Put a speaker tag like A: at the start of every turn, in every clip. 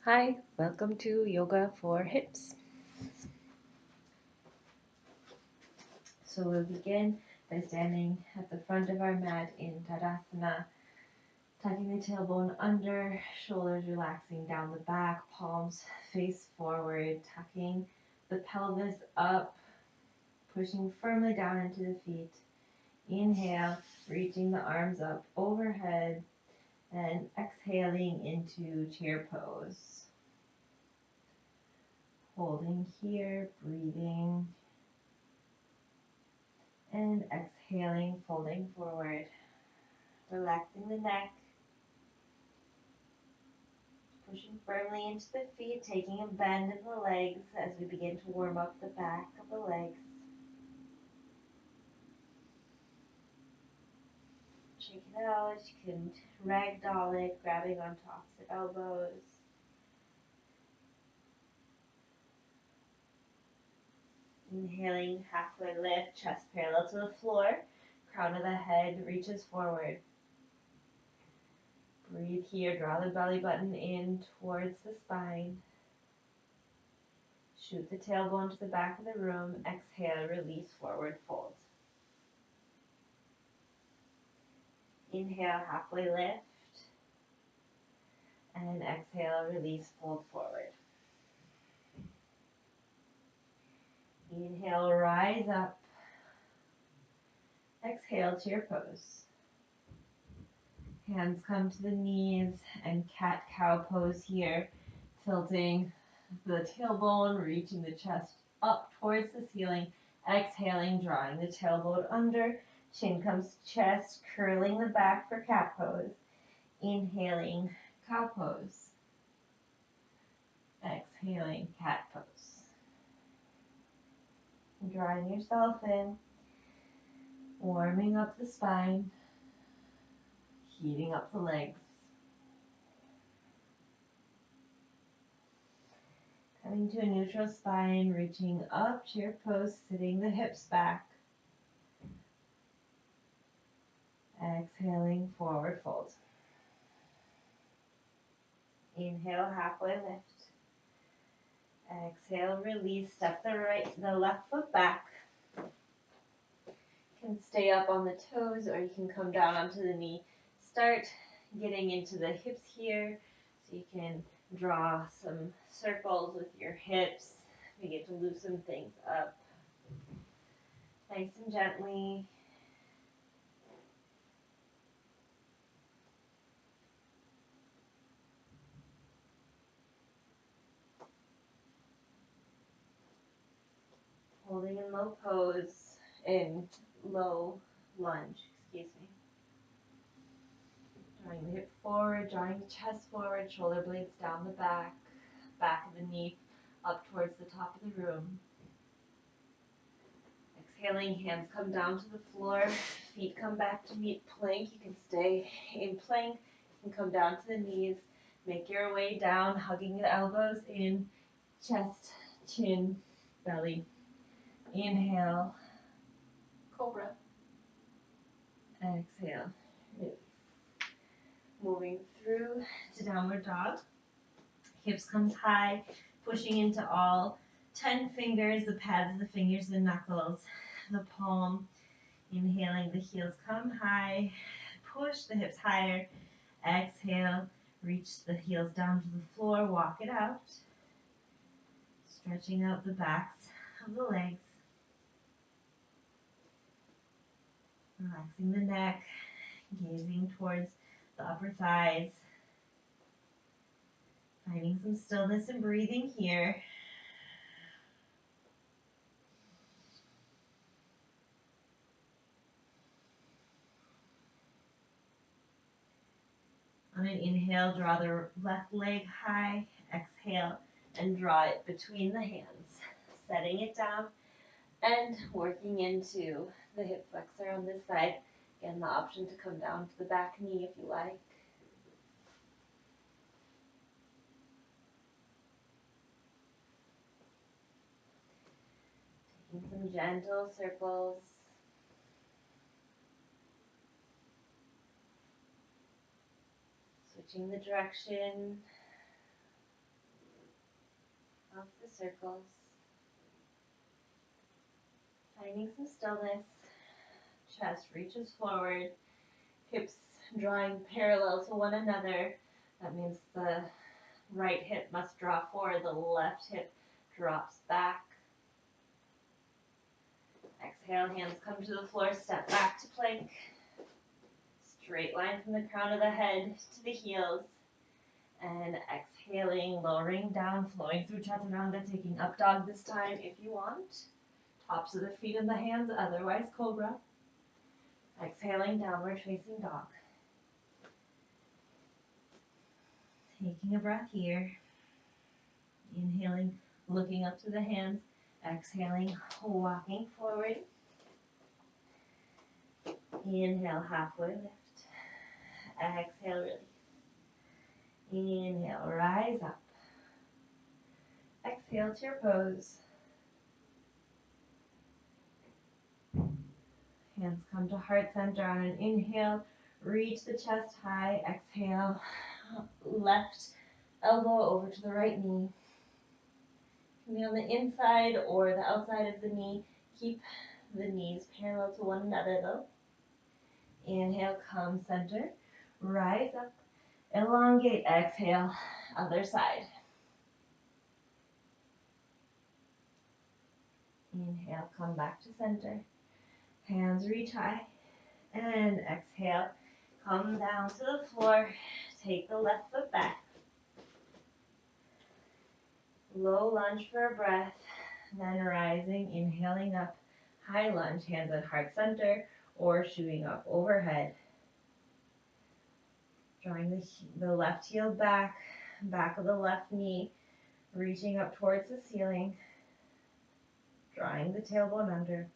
A: Hi, welcome to Yoga for Hips. So we'll begin by standing at the front of our mat in Tadasana, tucking the tailbone under, shoulders relaxing down the back, palms face forward, tucking the pelvis up, pushing firmly down into the feet. Inhale, reaching the arms up overhead, and exhaling into chair pose. Holding here, breathing. And exhaling, folding forward, relaxing the neck, pushing firmly into the feet, taking a bend in the legs as we begin to warm up the back of the legs. Check it out. You can ragdoll it, grabbing onto opposite elbows. Inhaling, halfway lift, chest parallel to the floor, crown of the head reaches forward. Breathe here, draw the belly button in towards the spine. Shoot the tailbone to the back of the room. Exhale, release, forward fold. Inhale, halfway lift. And exhale, release, fold forward. Inhale, rise up. Exhale, chair pose. Hands come to the knees and cat-cow pose here, tilting the tailbone, reaching the chest up towards the ceiling. Exhaling, drawing the tailbone under. Chin comes to chest, curling the back for cat pose. Inhaling, cow pose. Exhaling, cat pose. Drawing yourself in, warming up the spine, heating up the legs. Coming to a neutral spine, reaching up, chair pose, sitting the hips back. Exhaling, forward fold. Inhale, halfway lift. Exhale, release, step the left foot back. You can stay up on the toes or you can come down onto the knee. Start getting into the hips here so you can draw some circles with your hips. Begin to loosen things up. Nice and gently. Holding in low pose, in low lunge, excuse me. Drawing the hip forward, drawing the chest forward, shoulder blades down the back, back of the knee up towards the top of the room. Exhaling, hands come down to the floor, feet come back to meet plank. You can stay in plank, you can come down to the knees, make your way down, hugging the elbows in, chest, chin, belly. Inhale, cobra. Exhale, release. Moving through to downward dog. Hips comes high, pushing into all 10 fingers, the pads of the fingers, the knuckles, the palm. Inhaling, the heels come high, push the hips higher. Exhale, reach the heels down to the floor, walk it out. Stretching out the backs of the legs. Relaxing the neck, gazing towards the upper thighs. Finding some stillness and breathing here. On an inhale, draw the left leg high. Exhale, and draw it between the hands. Setting it down and working into the hip flexor on this side. Again, the option to come down to the back knee if you like. Taking some gentle circles. Switching the direction. of the circles. Finding some stillness. Chest reaches forward, hips drawing parallel to one another. That means the right hip must draw forward, the left hip drops back. Exhale, hands come to the floor, step back to plank. Straight line from the crown of the head to the heels. And exhaling, lowering down, flowing through Chaturanga, taking up dog this time if you want. Tops of the feet and the hands, otherwise cobra. Exhaling, downward facing dog. Taking a breath here. Inhaling, looking up to the hands. Exhaling, walking forward. Inhale, halfway lift. Exhale, release. Inhale, rise up. Exhale to your pose. Hands come to heart center on an inhale. Reach the chest high. Exhale, left elbow over to the right knee. Can be on the inside or the outside of the knee. Keep the knees parallel to one another though. Inhale, come center. Rise up. Elongate. Exhale, other side. Inhale, come back to center. Hands reach high. And exhale, come down to the floor. Take the left foot back. Low lunge for a breath. Then rising, inhaling up. High lunge, hands at heart center or shooting up overhead. Drawing the left heel back, back of the left knee, reaching up towards the ceiling. Drawing the tailbone under.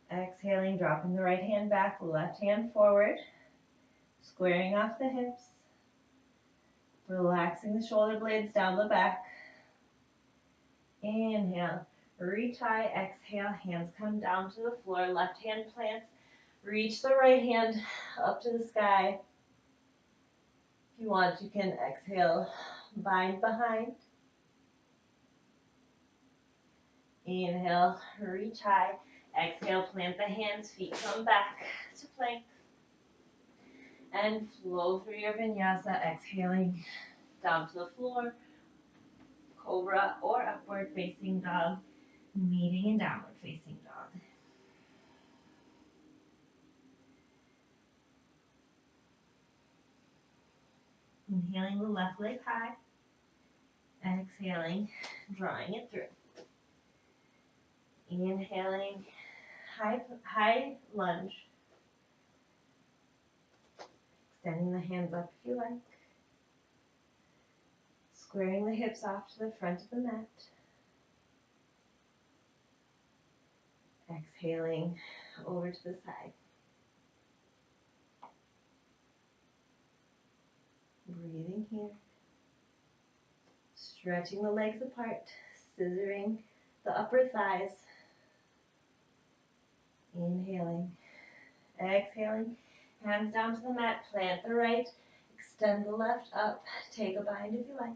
A: Exhaling, dropping the right hand back, left hand forward. Squaring off the hips. Relaxing the shoulder blades down the back. Inhale, reach high, exhale, hands come down to the floor, left hand plants. Reach the right hand up to the sky. If you want, you can exhale, bind behind. Inhale, reach high. Exhale, plant the hands, feet come back to plank. And flow through your vinyasa, exhaling down to the floor, cobra or upward facing dog, meeting in downward facing dog. Inhaling the left leg high. Exhaling, drawing it through. Inhaling, high lunge. Extending the hands up if you like. Squaring the hips off to the front of the mat. Exhaling over to the side. Breathing here. Stretching the legs apart, scissoring the upper thighs. Inhaling. Exhaling. Hands down to the mat. Plant the right. Extend the left up. Take a bind if you like.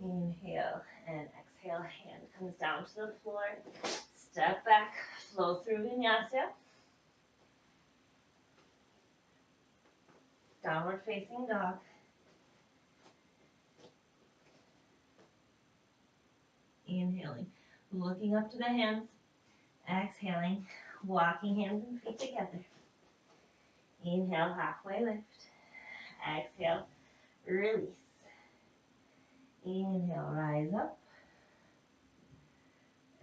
A: Inhale and exhale. Hand comes down to the floor. Step back. Flow through vinyasa. Downward facing dog. Inhaling. Looking up to the hands. Exhaling. Walking hands and feet together. Inhale, halfway lift. Exhale, release. Inhale, rise up.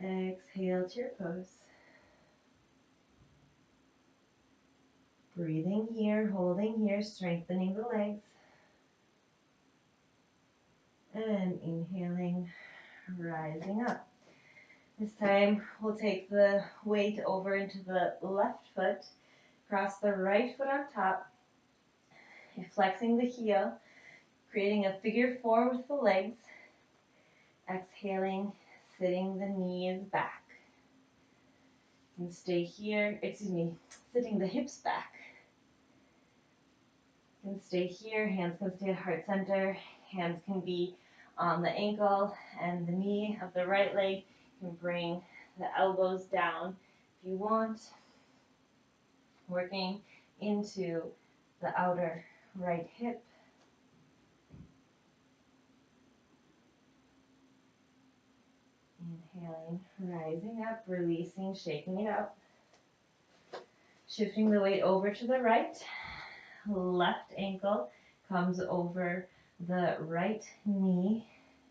A: Exhale to your pose. Breathing here, holding here, strengthening the legs. And inhaling, rising up. This time we'll take the weight over into the left foot, cross the right foot on top, flexing the heel, creating a figure four with the legs. Exhaling, sitting the knees back. And stay here, sitting the hips back. can stay here, hands can stay at heart center, hands can be on the ankle and the knee of the right leg. You can bring the elbows down if you want, working into the outer right hip. Inhaling, rising up, releasing, shaking it out. Shifting the weight over to the right. Left ankle comes over the right knee.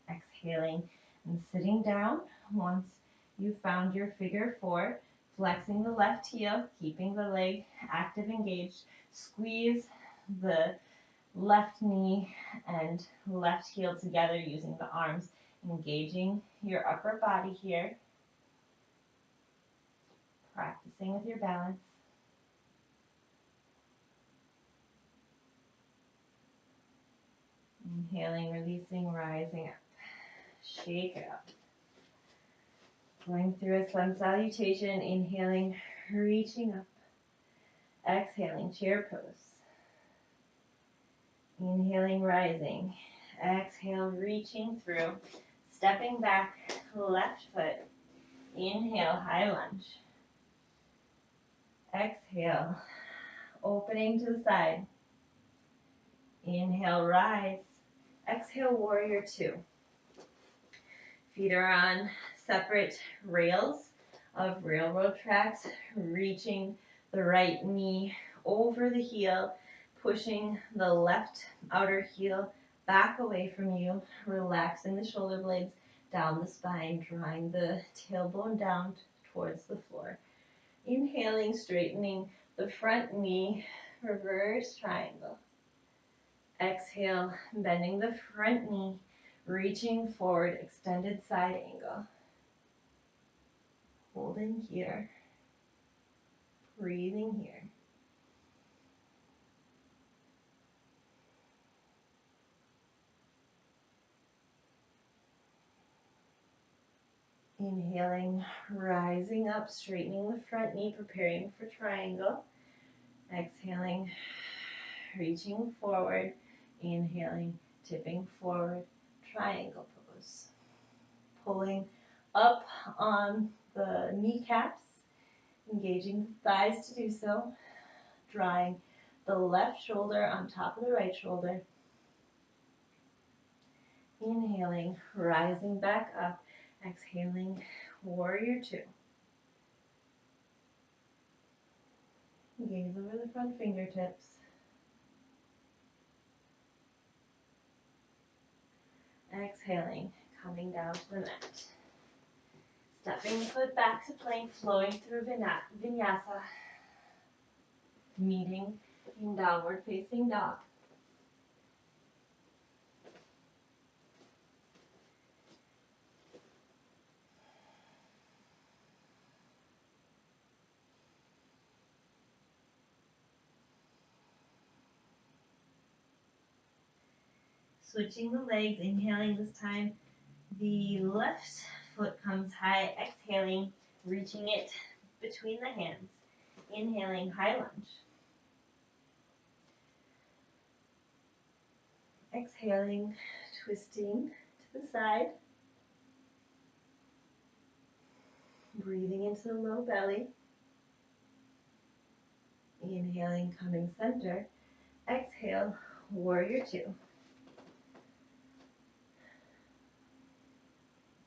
A: Exhaling and sitting down. Once you've found your figure four, flexing the left heel, keeping the leg active, engaged. Squeeze the left knee and left heel together using the arms, engaging your upper body here. Practicing with your balance. Inhaling, releasing, rising up. Shake it up. Going through a sun salutation, inhaling, reaching up. Exhaling, chair pose. Inhaling, rising. Exhale, reaching through. Stepping back, left foot. Inhale, high lunge. Exhale, opening to the side. Inhale, rise. Exhale, warrior two. Feet are on separate rails of railroad tracks, reaching the right knee over the heel, pushing the left outer heel back away from you, relaxing the shoulder blades down the spine, drawing the tailbone down towards the floor. Inhaling, straightening the front knee, reverse triangle. Exhale, bending the front knee, reaching forward, extended side angle. Holding here, breathing here. Inhaling, rising up, straightening the front knee, preparing for triangle. Exhaling, reaching forward. Inhaling, tipping forward, triangle pose. Pulling up on the kneecaps, engaging the thighs to do so. Drawing the left shoulder on top of the right shoulder. Inhaling, rising back up. Exhaling, warrior two. Gaze over the front fingertips. Exhaling, coming down to the mat. Stepping the foot back to plank, flowing through vinyasa. Meeting in downward facing dog. Switching the legs, inhaling this time. The left foot comes high, exhaling, reaching it between the hands. Inhaling, high lunge. Exhaling, twisting to the side. Breathing into the low belly. Inhaling, coming center. Exhale, warrior two.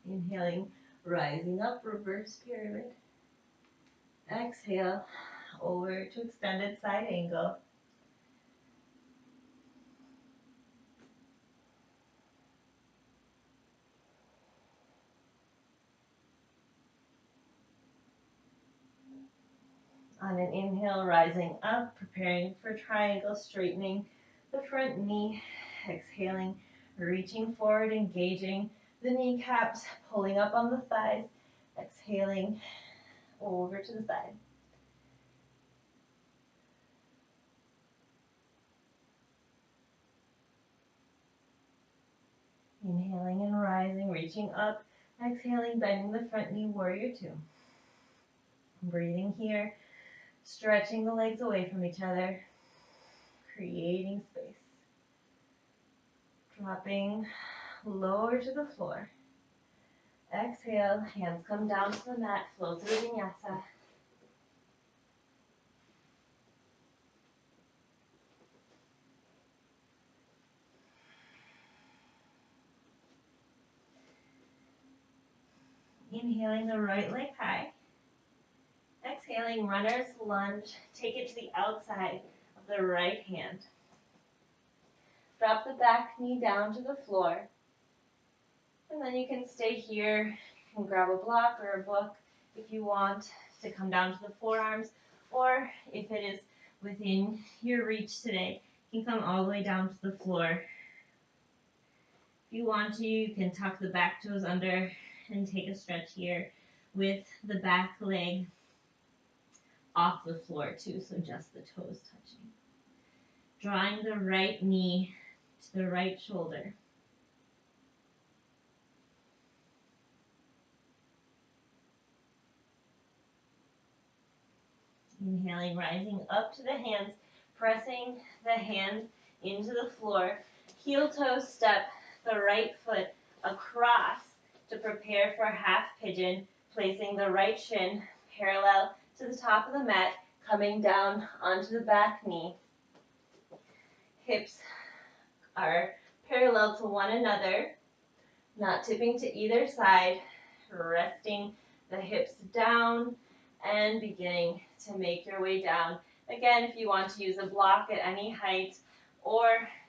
A: Inhaling, rising up, reverse pyramid. Exhale, over to extended side angle. On an inhale, rising up, preparing for triangle, straightening the front knee. Exhaling, reaching forward, engaging the kneecaps, pulling up on the thighs. Exhaling, over to the side. Inhaling and rising, reaching up. Exhaling, bending the front knee, warrior two. Breathing here, stretching the legs away from each other. creating space. Dropping lower to the floor. Exhale, hands come down to the mat, flow through vinyasa. Inhaling the right leg high. Exhaling, runner's lunge. Take it to the outside of the right hand. Drop the back knee down to the floor. And then you can stay here. You can grab a block or a book if you want to come down to the forearms. Or if it is within your reach today, you can come all the way down to the floor. If you want to, you can tuck the back toes under and take a stretch here with the back leg off the floor too, so just the toes touching. Drawing the right knee to the right shoulder. Inhaling, rising up to the hands, pressing the hands into the floor. Heel toe step the right foot across to prepare for half pigeon, placing the right shin parallel to the top of the mat, coming down onto the back knee. Hips are parallel to one another, not tipping to either side, resting the hips down and beginning to make your way down. Again, if you want to use a block at any height, or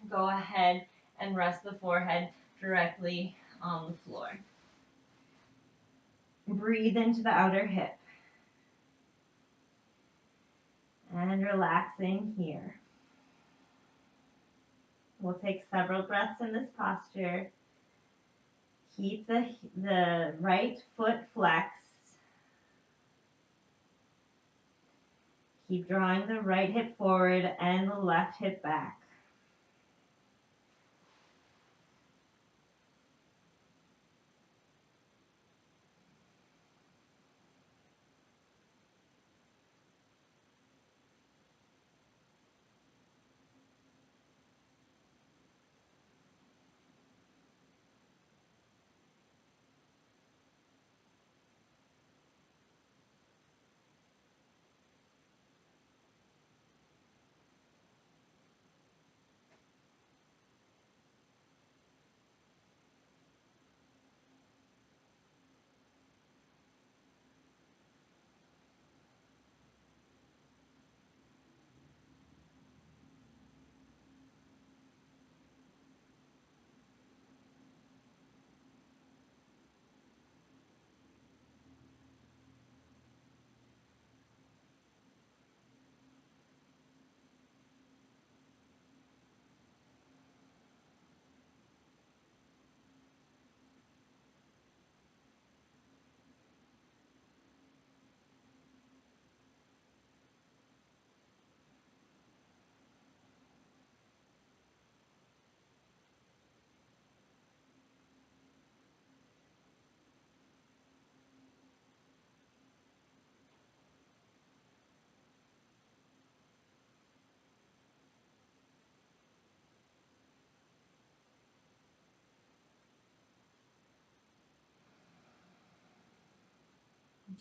A: go ahead and rest the forehead directly on the floor. Breathe into the outer hip. And relaxing here. We'll take several breaths in this posture. Keep the right foot flexed. Keep drawing the right hip forward and the left hip back.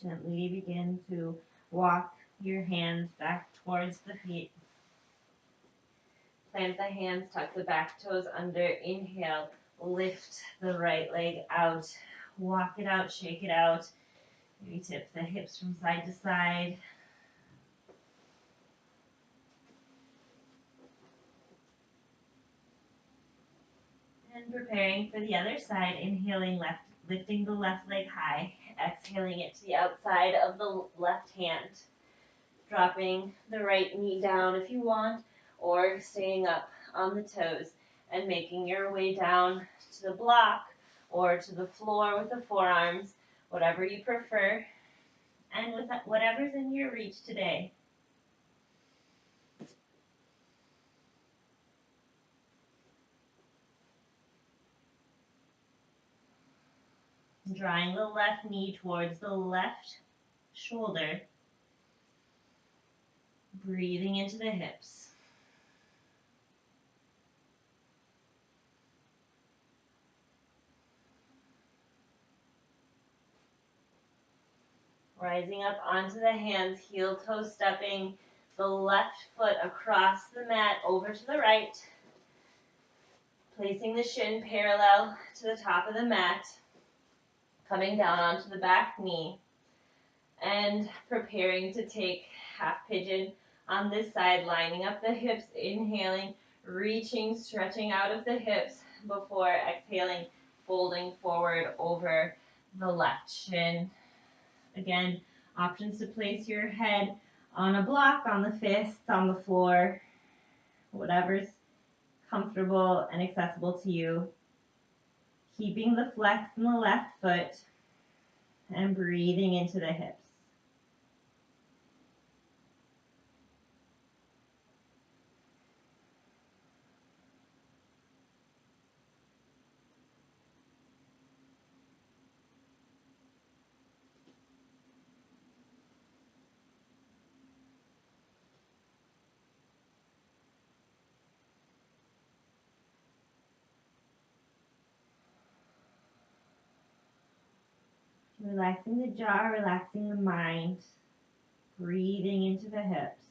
A: Gently begin to walk your hands back towards the feet. Plant the hands, tuck the back toes under. Inhale, lift the right leg out. Walk it out, shake it out. Maybe tip the hips from side to side. And preparing for the other side, inhaling left, lifting the left leg high, exhaling it to the outside of the left hand. Dropping the right knee down if you want, or staying up on the toes and making your way down to the block or to the floor with the forearms, whatever you prefer, and with whatever's in your reach today. Drawing the left knee towards the left shoulder. Breathing into the hips. Rising up onto the hands, heel toe stepping the left foot across the mat over to the right. Placing the shin parallel to the top of the mat. Coming down onto the back knee. And preparing to take half pigeon on this side, lining up the hips, inhaling, reaching, stretching out of the hips before exhaling, folding forward over the left shin. Again, options to place your head on a block, on the fists, on the floor, whatever's comfortable and accessible to you. Keeping the flex in the left foot and breathing into the hips. Relaxing the jaw, relaxing the mind, breathing into the hips.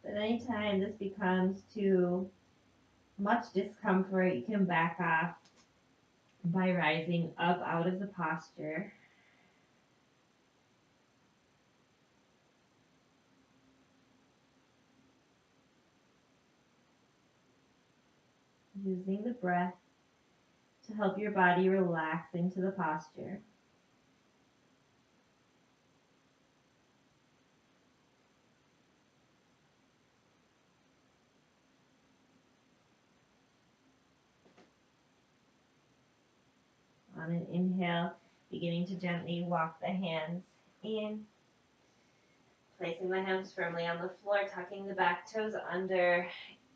A: But anytime this becomes too much discomfort, you can back off by rising up out of the posture. Using the breath to help your body relax into the posture. On an inhale, beginning to gently walk the hands in. Placing the hands firmly on the floor, tucking the back toes under,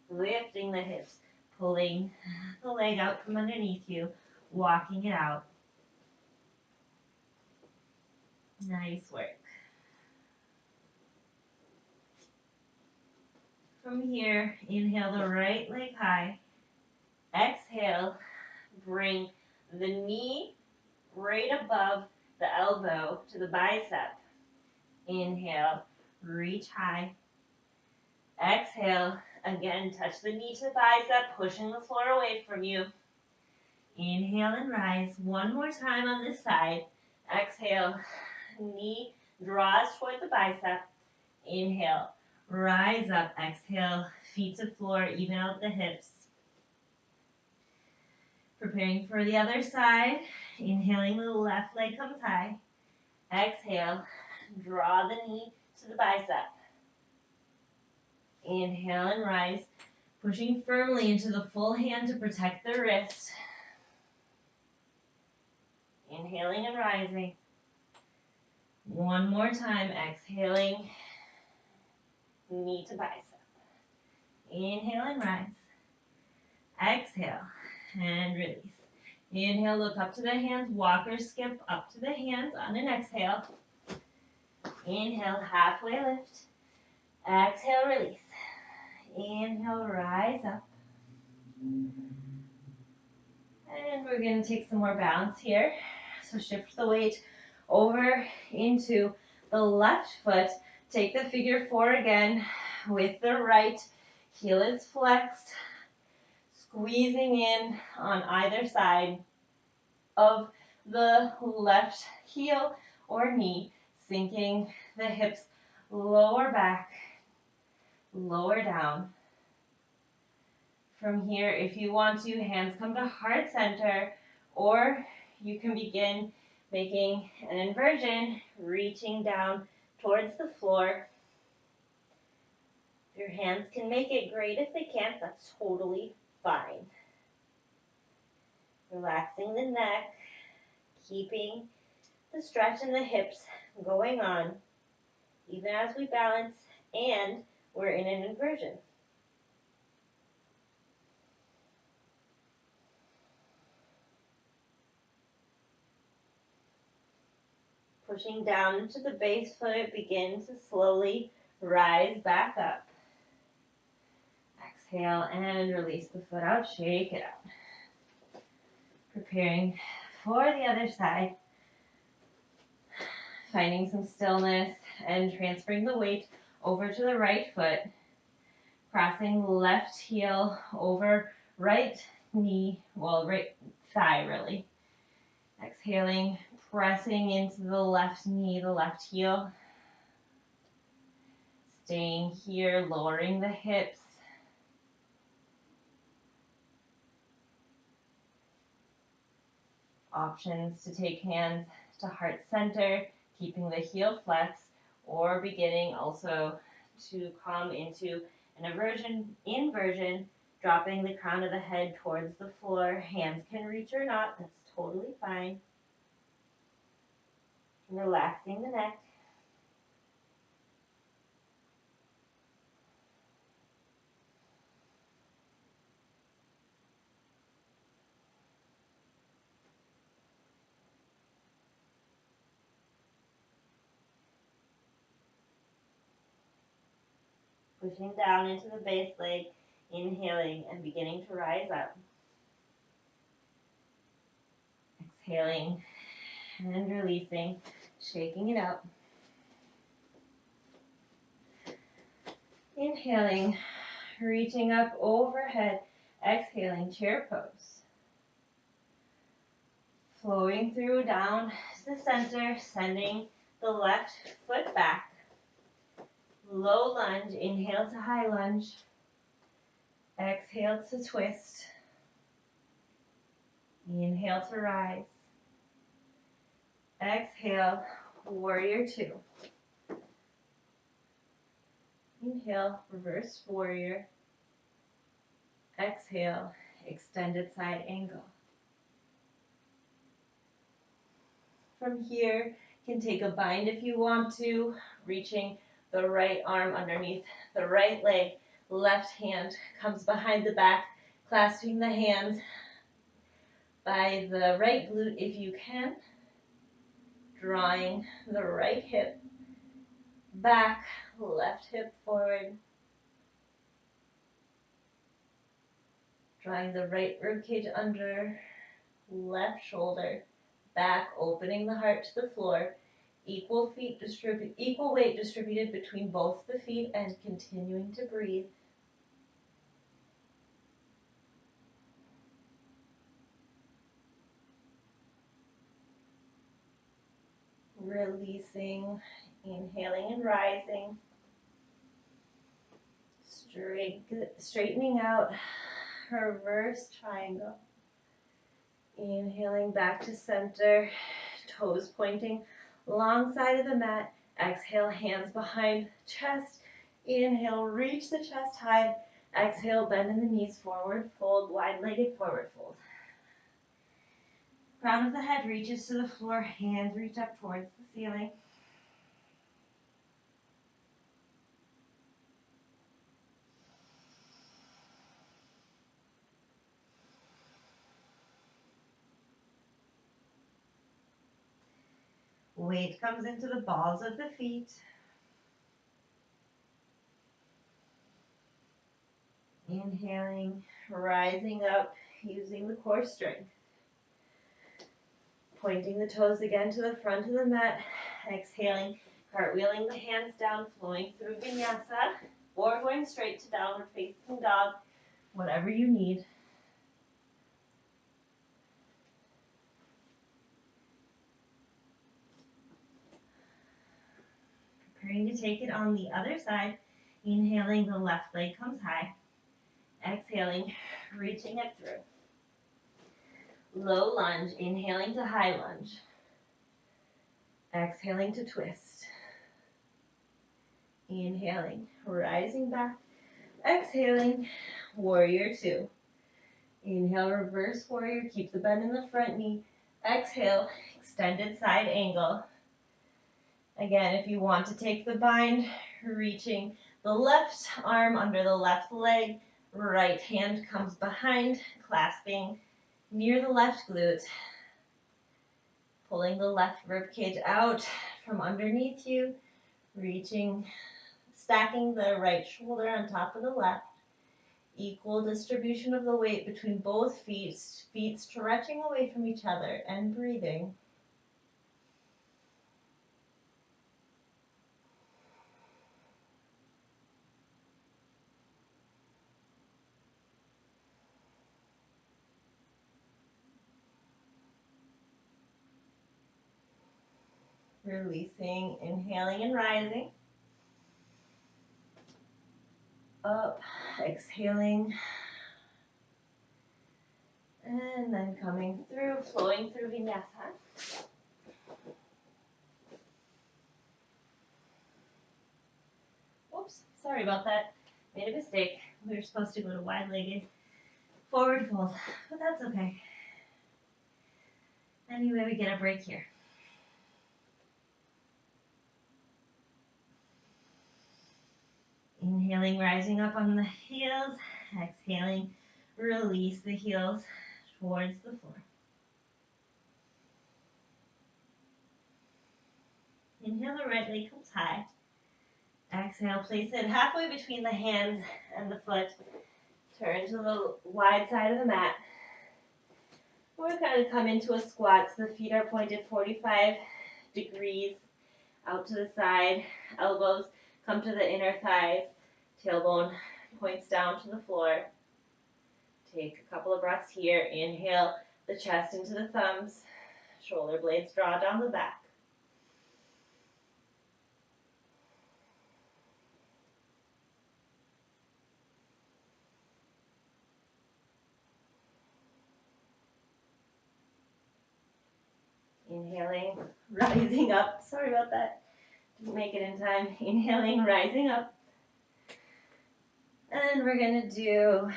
A: lifting the hips, pulling the leg out from underneath you, walking it out. Nice work. From here, inhale the right leg high. Exhale, bring the knee right above the elbow to the bicep. Inhale, reach high. Exhale, again, touch the knee to the bicep, pushing the floor away from you. Inhale and rise. One more time on this side. Exhale, knee draws toward the bicep. Inhale, rise up. Exhale, feet to floor, even out the hips. Preparing for the other side. Inhaling, the left leg comes high. Exhale, draw the knee to the bicep. Inhale and rise, pushing firmly into the full hand to protect the wrist. Inhaling and rising. One more time, exhaling, knee to bicep. Inhale and rise. Exhale and release. Inhale, look up to the hands, walk or skip up to the hands on an exhale. Inhale, halfway lift. Exhale, release. Inhale, rise up. And we're going to take some more balance here. So shift the weight over into the left foot. Take the figure four again with the right. Heel is flexed. Squeezing in on either side of the left heel or knee. Sinking the hips lower back, lower down. From here, if you want to, hands come to heart center, or you can begin making an inversion, reaching down towards the floor. If your hands can make it, great. If they can't, that's totally fine. Relaxing the neck, keeping the stretch in the hips going on, even as we balance, and we're in an inversion. Pushing down into the base foot, begin to slowly rise back up. Exhale and release the foot out, shake it out. Preparing for the other side. Finding some stillness and transferring the weight over to the right foot. Crossing left heel over right knee, well, right thigh really. Exhaling, pressing into the left knee, the left heel. Staying here, lowering the hips. Options to take hands to heart center, keeping the heel flexed, or beginning also to come into an inversion, dropping the crown of the head towards the floor. Hands can reach or not, that's totally fine. Relaxing the neck. Pushing down into the base leg, inhaling and beginning to rise up. Exhaling and releasing, shaking it out. Inhaling, reaching up overhead, exhaling, chair pose. Flowing through down to the center, sending the left foot back. Low lunge, inhale to high lunge. Exhale to twist. Inhale to rise. Exhale, warrior two. Inhale, reverse warrior. Exhale, extended side angle. From here, you can take a bind if you want to, reaching the right arm underneath the right leg. Left hand comes behind the back, clasping the hands by the right glute if you can. Drawing the right hip back, left hip forward. Drawing the right ribcage under, left shoulder back, opening the heart to the floor. Equal weight distributed between both the feet and continuing to breathe. Releasing, inhaling and rising. Straightening out, reverse triangle. Inhaling back to center, toes pointing long side of the mat. Exhale, hands behind chest. Inhale, reach the chest high. Exhale, bend in the knees, forward fold, wide-legged forward fold. Crown of the head reaches to the floor, hands reach up towards the ceiling. Weight comes into the balls of the feet. Inhaling, rising up, using the core strength. Pointing the toes again to the front of the mat. Exhaling, cartwheeling the hands down, flowing through vinyasa, or going straight to downward facing dog, whatever you need. Preparing to take it on the other side. Inhaling, the left leg comes high. Exhaling, reaching it through. Low lunge, inhaling to high lunge. Exhaling to twist. Inhaling, rising back. Exhaling, warrior two. Inhale, reverse warrior. Keep the bend in the front knee. Exhale, extended side angle. Again, if you want to take the bind, reaching the left arm under the left leg. Right hand comes behind, clasping near the left glute. Pulling the left rib cage out from underneath you. Reaching, stacking the right shoulder on top of the left. Equal distribution of the weight between both feet, feet stretching away from each other and breathing. Releasing, inhaling and rising. Up, exhaling. And then coming through, flowing through vinyasa. Oops, sorry about that. Made a mistake. We were supposed to go to wide-legged forward fold, but that's okay. Anyway, we get a break here. Inhaling, rising up on the heels. Exhaling, release the heels towards the floor. Inhale, the right leg comes high. Exhale, place it halfway between the hands and the foot. Turn to the wide side of the mat. We're going to come into a squat, so the feet are pointed 45 degrees out to the side. Elbows come to the inner thighs. Tailbone points down to the floor. Take a couple of breaths here. Inhale the chest into the thumbs. Shoulder blades draw down the back. Inhaling, rising up. Sorry about that. Didn't make it in time. Inhaling, rising up. And we're going to do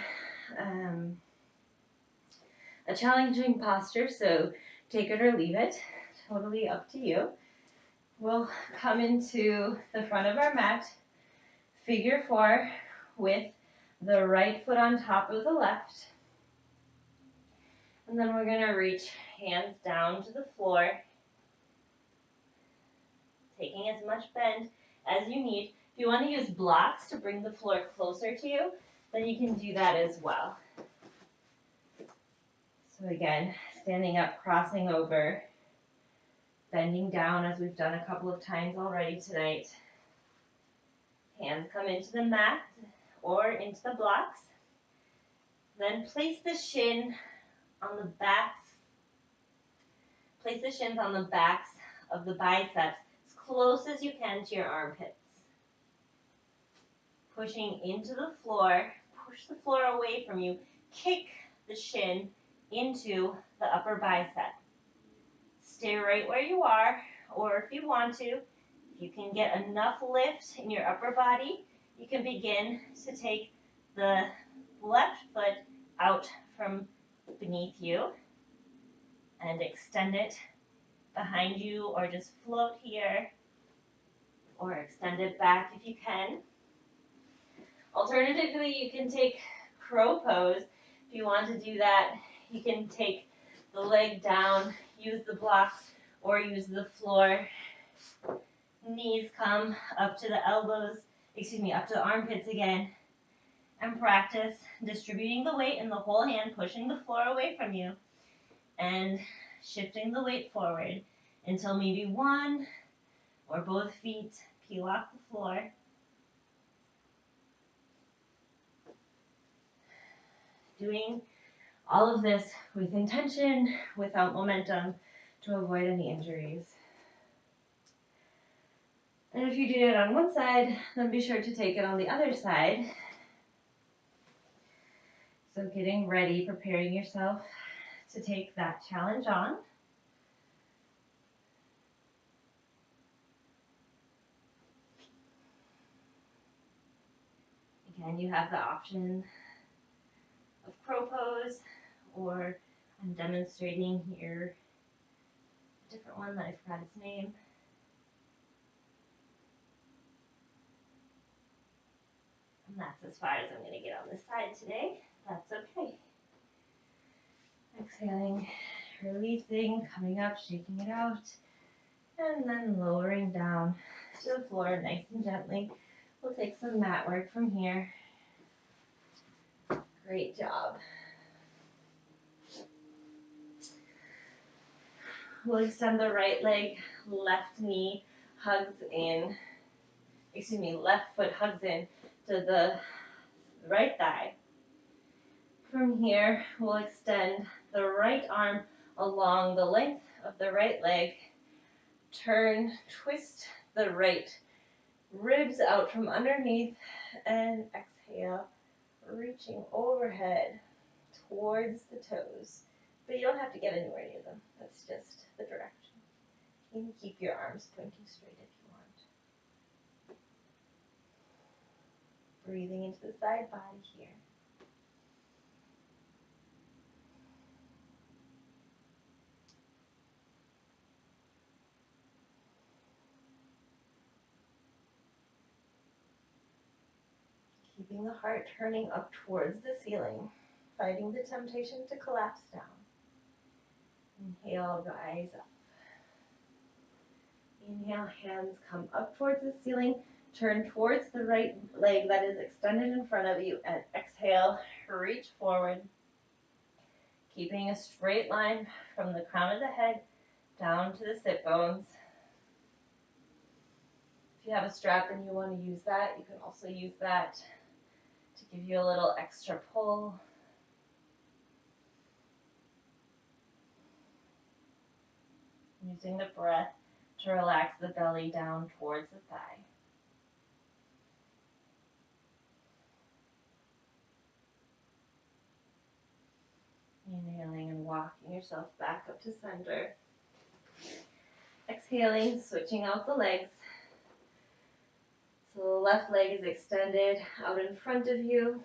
A: a challenging posture, so take it or leave it. Totally up to you. We'll come into the front of our mat, figure four, with the right foot on top of the left. And then we're going to reach hands down to the floor, taking as much bend as you need. If you want to use blocks to bring the floor closer to you, then you can do that as well. So again, standing up, crossing over, bending down as we've done a couple of times already tonight. Hands come into the mat or into the blocks. Then place the shin on the backs. Place the shins on the backs of the biceps as close as you can to your armpits. Pushing into the floor, push the floor away from you. Kick the shin into the upper bicep. Stay right where you are, or if you want to, if you can get enough lift in your upper body, you can begin to take the left foot out from beneath you and extend it behind you, or just float here, or extend it back if you can. Alternatively, you can take crow pose. If you want to do that, you can take the leg down, use the blocks, or use the floor. Knees come up to the elbows, up to the armpits again, and practice distributing the weight in the whole hand, pushing the floor away from you, and shifting the weight forward until maybe one or both feet peel off the floor. Doing all of this with intention, without momentum, to avoid any injuries. And if you did it on one side, then be sure to take it on the other side. So getting ready, preparing yourself to take that challenge on. Again, you have the option of crow pose, or I'm demonstrating here a different one that I forgot its name. And that's as far as I'm going to get on this side today. That's okay. Exhaling, releasing, coming up, shaking it out, and then lowering down to the floor nice and gently. We'll take some mat work from here. Great job. We'll extend the right leg, left knee hugs in, left foot hugs in to the right thigh. From here, we'll extend the right arm along the length of the right leg, turn, twist the right ribs out from underneath, and exhale, reaching overhead towards the toes. But you don't have to get anywhere near them. That's just the direction. You can keep your arms pointing straight if you want. Breathing into the side body here. Keeping the heart turning up towards the ceiling, fighting the temptation to collapse down. Inhale, rise up. Inhale, hands come up towards the ceiling. Turn towards the right leg that is extended in front of you, and exhale, reach forward. Keeping a straight line from the crown of the head down to the sit bones. If you have a strap and you want to use that, you can also use that to give you a little extra pull. Using the breath to relax the belly down towards the thigh. Inhaling and walking yourself back up to center. Exhaling, switching out the legs. So the left leg is extended out in front of you.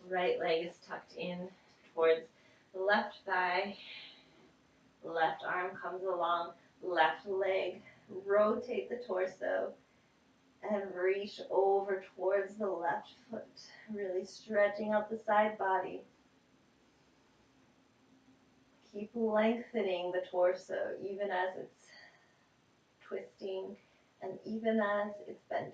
A: Right leg is tucked in towards the left thigh. Left arm comes along, left leg. Rotate the torso and reach over towards the left foot. Really stretching out the side body. Keep lengthening the torso even as it's twisting and even as it's bending.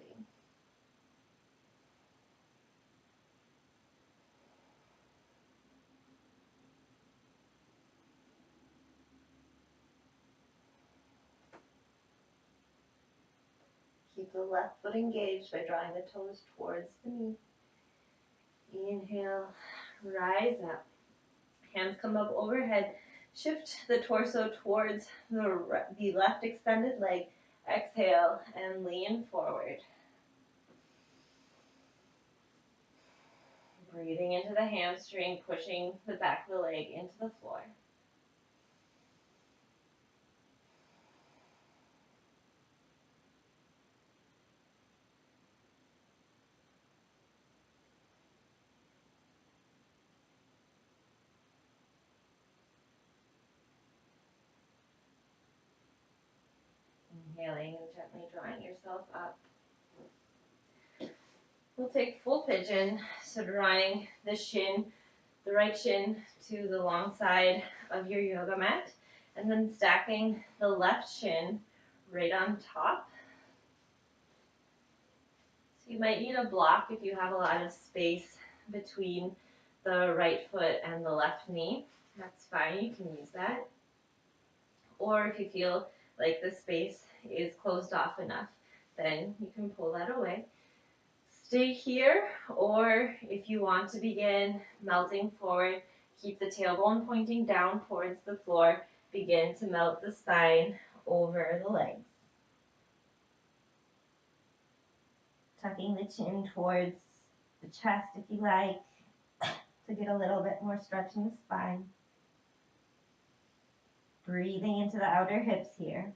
A: Keep the left foot engaged by drawing the toes towards the knee. Inhale, rise up. Hands come up overhead. Shift the torso towards the left extended leg. Exhale and lean forward. Breathing into the hamstring, pushing the back of the leg into the floor. Inhaling and gently drawing yourself up. We'll take full pigeon, so drawing the right shin to the long side of your yoga mat, and then stacking the left shin right on top. So you might need a block if you have a lot of space between the right foot and the left knee. That's fine, you can use that. Or if you feel like the space is closed off enough, then you can pull that away. Stay here, or if you want to begin melting forward, keep the tailbone pointing down towards the floor. Begin to melt the spine over the legs. Tucking the chin towards the chest if you like. to get a little bit more stretch in the spine. Breathing into the outer hips here.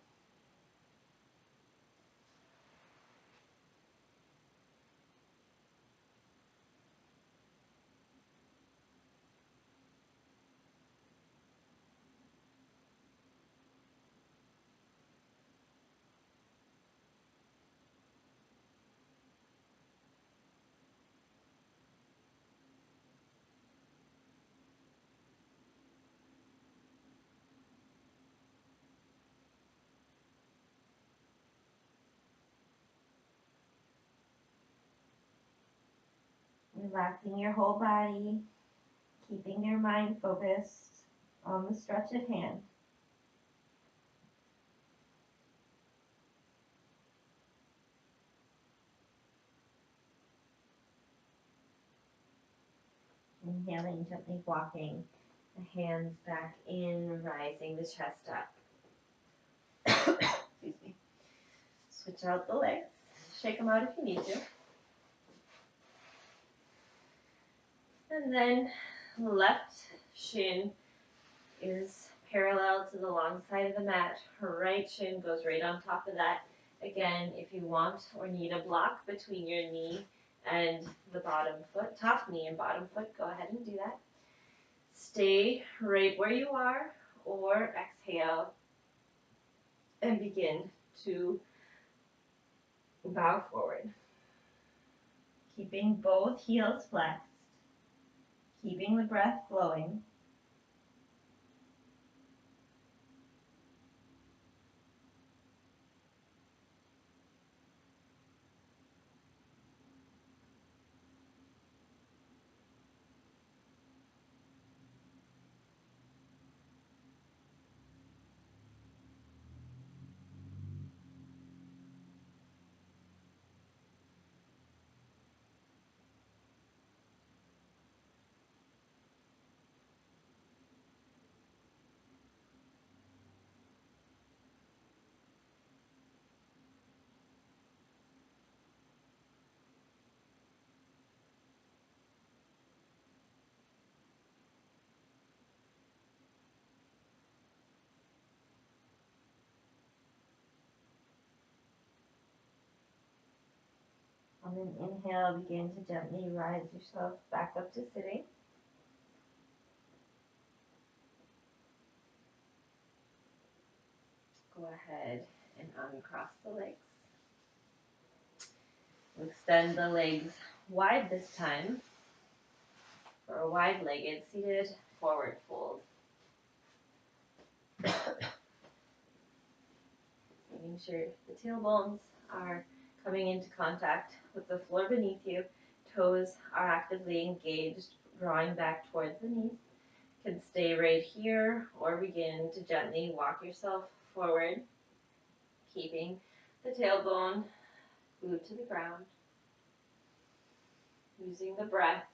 A: Relaxing your whole body, keeping your mind focused on the stretch at hand. Inhaling, gently walking the hands back in, rising the chest up. Excuse me. Switch out the legs. Shake them out if you need to. And then left shin is parallel to the long side of the mat. Her right shin goes right on top of that. Again, if you want or need a block between your knee and the bottom foot, top knee and bottom foot, go ahead and do that. Stay right where you are, or exhale and begin to bow forward. Keeping both heels flexed, keeping the breath flowing. On an inhale, begin to gently rise yourself back up to sitting. Go ahead and uncross the legs. Extend the legs wide this time for a wide-legged seated forward fold. Making sure the tailbones are coming into contact with the floor beneath you. Toes are actively engaged, drawing back towards the knees. You can stay right here or begin to gently walk yourself forward, keeping the tailbone glued to the ground. Using the breath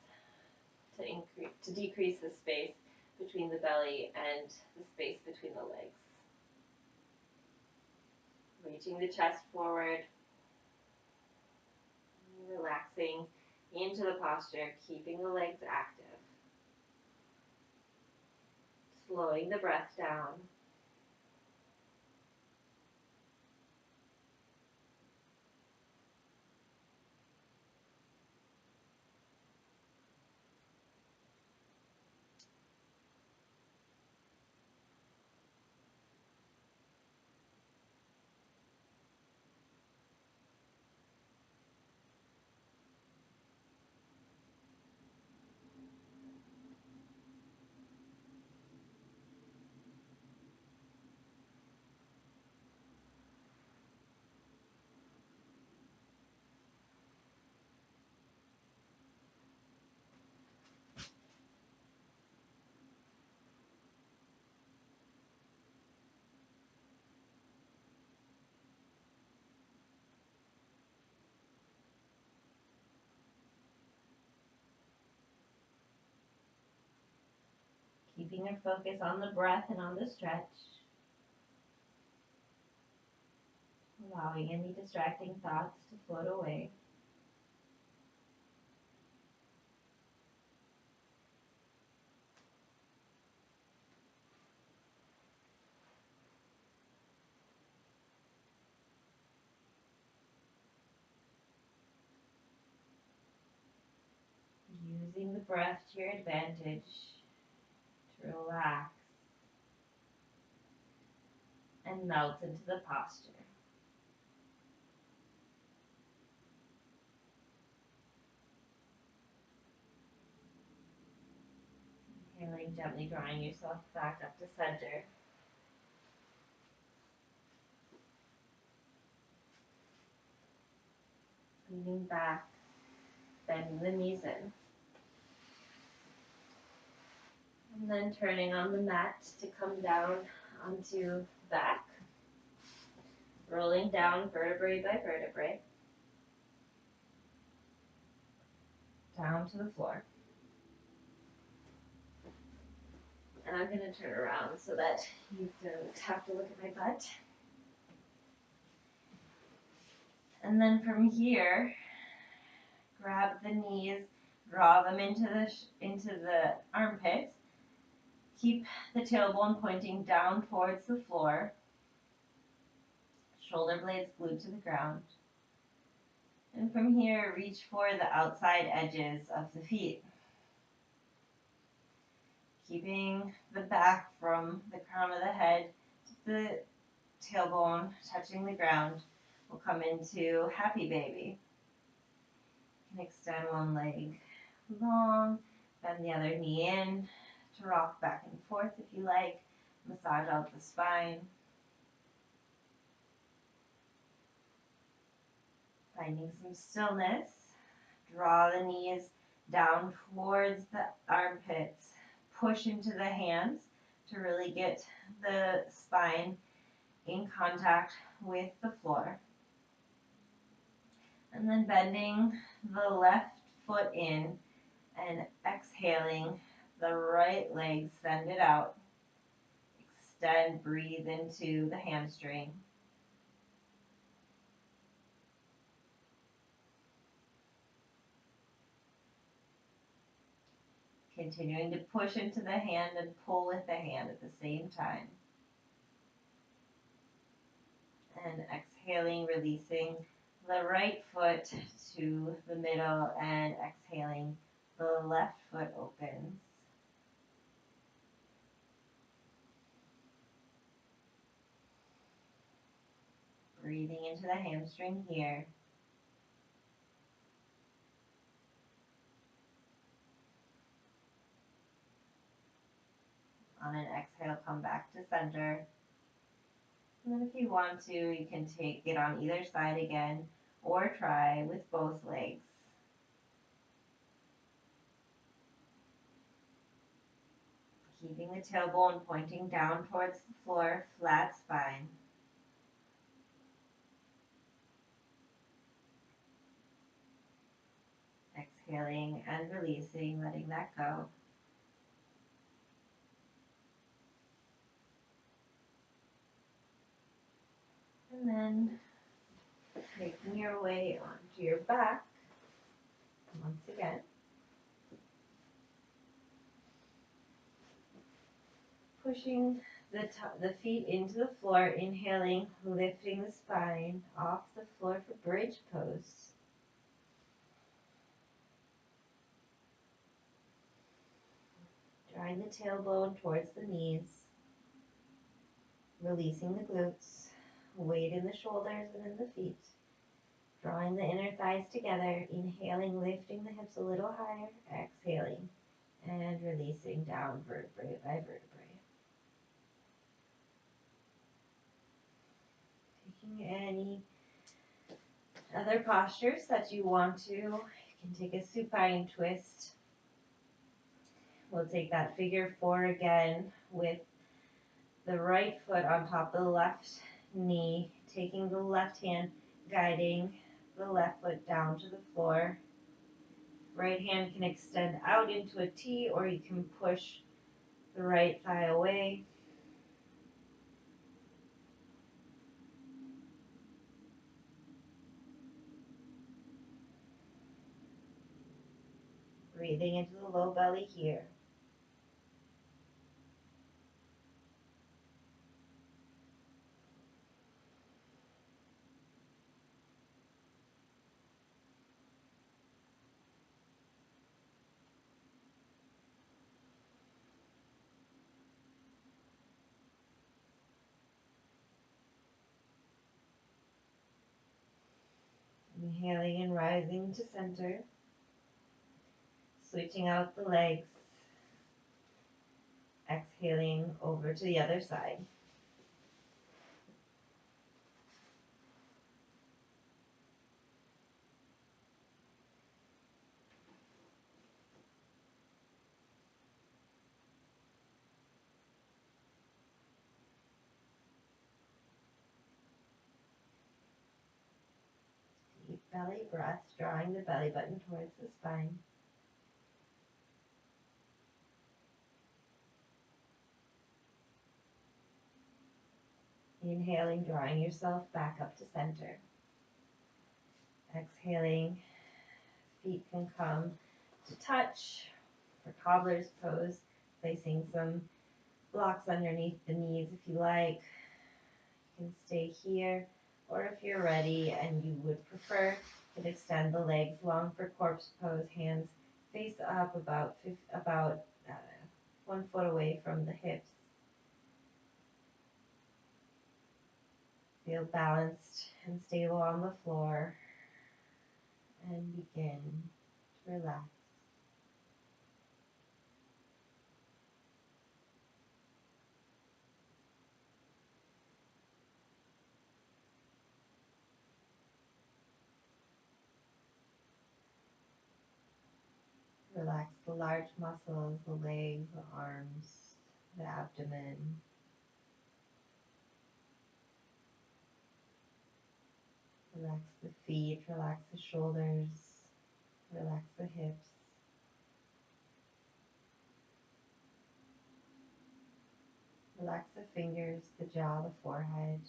A: to decrease the space between the belly and the space between the legs. Reaching the chest forward, relaxing into the posture, keeping the legs active. Slowing the breath down. Keeping your focus on the breath and on the stretch. Allowing any distracting thoughts to float away. breath to your advantage to relax and melt into the posture. Inhaling, gently drawing yourself back up to center. Leaning back, bending the knees in. And then turning on the mat to come down onto back. Rolling down vertebrae by vertebrae. Down to the floor. And I'm going to turn around so that you don't have to look at my butt. And then from here, grab the knees, draw them into the armpits. Keep the tailbone pointing down towards the floor. Shoulder blades glued to the ground. And from here, reach for the outside edges of the feet. Keeping the back from the crown of the head to the tailbone touching the ground. We'll come into happy baby. And extend one leg long, bend the other knee in to rock back and forth if you like. Massage out the spine. Finding some stillness. Draw the knees down towards the armpits. Push into the hands to really get the spine in contact with the floor. And then bending the left foot in and exhaling the right leg, send it out. Extend, breathe into the hamstring. Continuing to push into the hand and pull with the hand at the same time. And exhaling, releasing the right foot to the middle and exhaling, the left foot opens. Breathing into the hamstring here. On an exhale, come back to center. And then if you want to, you can take it on either side again, or try with both legs. Keeping the tailbone pointing down towards the floor, flat spine. Exhaling and releasing, letting that go. And then making your way onto your back once again. Pushing the feet into the floor, inhaling, lifting the spine off the floor for bridge pose. Drawing the tailbone towards the knees, releasing the glutes, weight in the shoulders and in the feet. Drawing the inner thighs together, inhaling, lifting the hips a little higher, exhaling, and releasing down vertebrae by vertebrae. Taking any other postures that you want to, you can take a supine twist. We'll take that figure four again with the right foot on top of the left knee, taking the left hand, guiding the left foot down to the floor. Right hand can extend out into a T, or you can push the right thigh away. Breathing into the low belly here. Inhaling and rising to center. Switching out the legs. Exhaling over to the other side. Deep belly breaths, drawing the belly button towards the spine. Inhaling, drawing yourself back up to center. Exhaling, feet can come to touch for cobbler's pose, placing some blocks underneath the knees if you like. You can stay here, or if you're ready and you would prefer, you can extend the legs long for corpse pose, hands face up about 1 foot away from the hips. Feel balanced and stable on the floor, and begin to relax. Relax the large muscles, the legs, the arms, the abdomen. Relax the feet, relax the shoulders, relax the hips. Relax the fingers, the jaw, the forehead,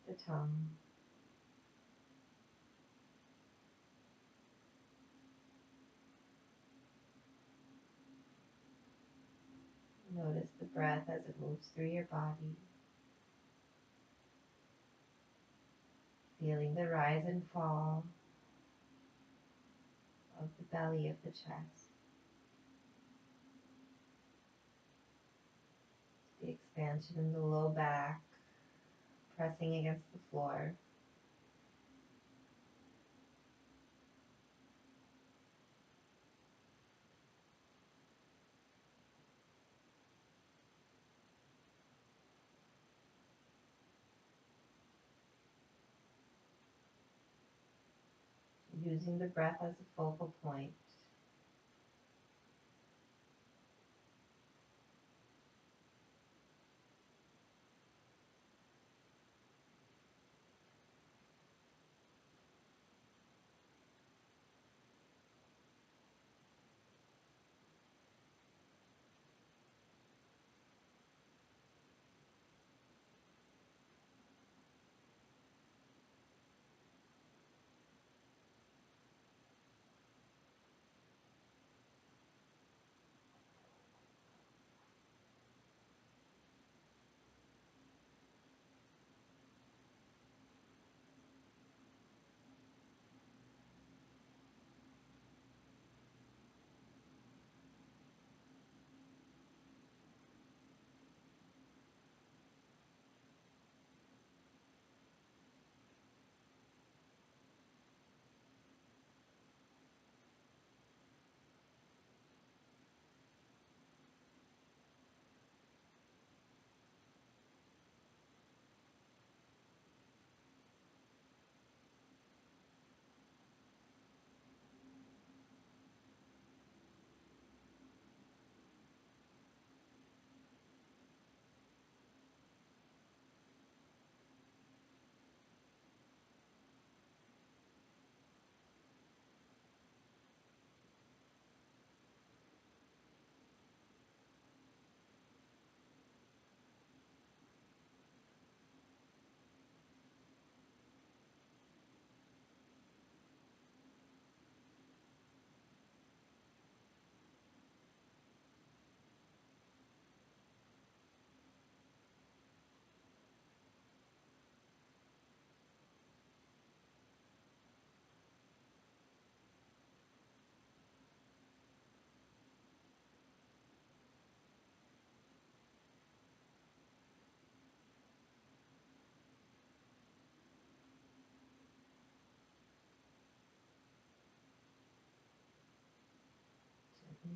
A: the tongue. Notice the breath as it moves through your body. Feeling the rise and fall of the belly of the chest. The expansion in the low back, pressing against the floor. Using the breath as a focal point.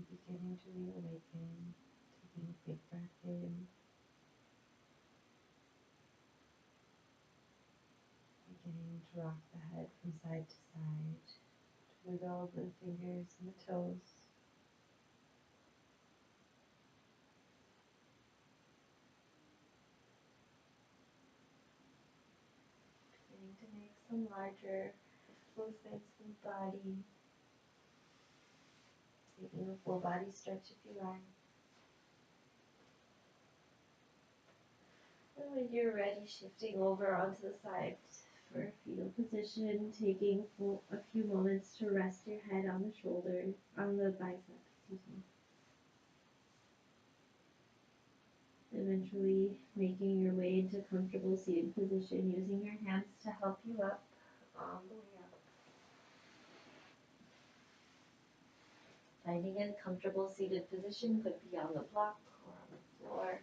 A: beginning to reawaken, taking a big breath in, beginning to rock the head from side to side, to wiggle the fingers and the toes. Beginning to make some larger movements in the body, taking a full body stretch if you like. And when you're ready, shifting over onto the side for a fetal position, taking a few moments to rest your head on the shoulder, on the bicep, excuse me. Eventually making your way into comfortable seated position, using your hands to help you up all the way up. Finding a comfortable seated position, could be on the block or on the floor.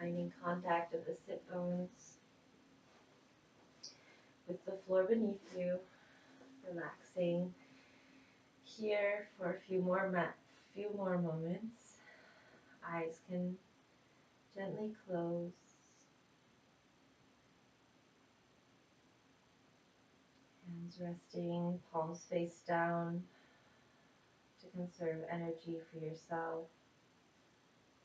A: Finding contact of the sit bones with the floor beneath you. Relaxing here for a few more moments. Eyes can gently close. Hands resting, palms face down to conserve energy for yourself.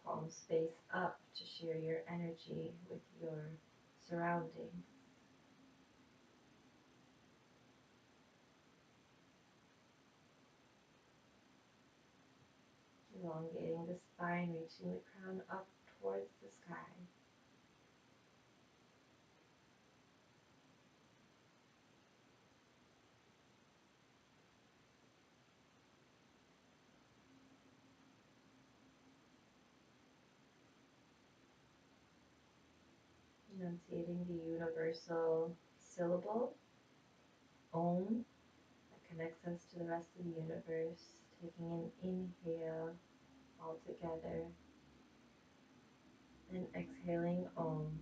A: Palms face up to share your energy with your surroundings. Elongating the spine, reaching the crown up towards the sky. Enunciating the universal syllable, Om, that connects us to the rest of the universe. Taking an inhale all together. And exhaling Om.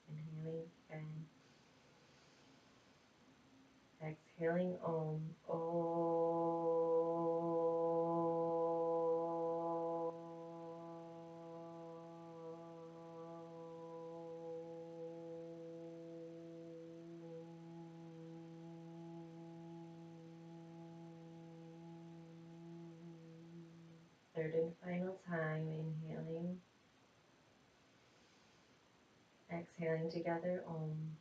A: Inhaling again. Exhaling Om. Third and final time, inhaling, exhaling together, Om.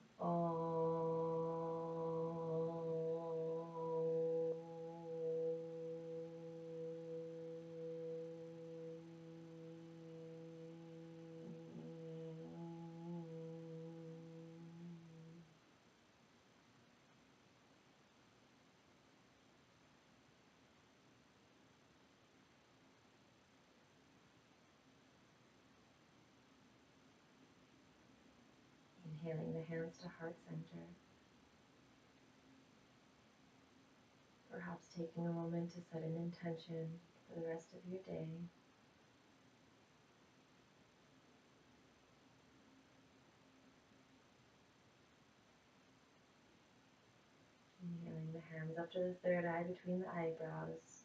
A: Inhaling the hands to heart center. Perhaps taking a moment to set an intention for the rest of your day. Inhaling the hands up to the third eye between the eyebrows,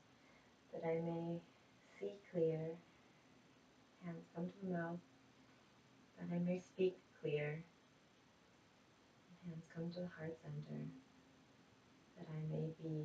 A: that I may see clear. Hands come to the mouth, that I may speak clear. Hands come to the heart center, that I may be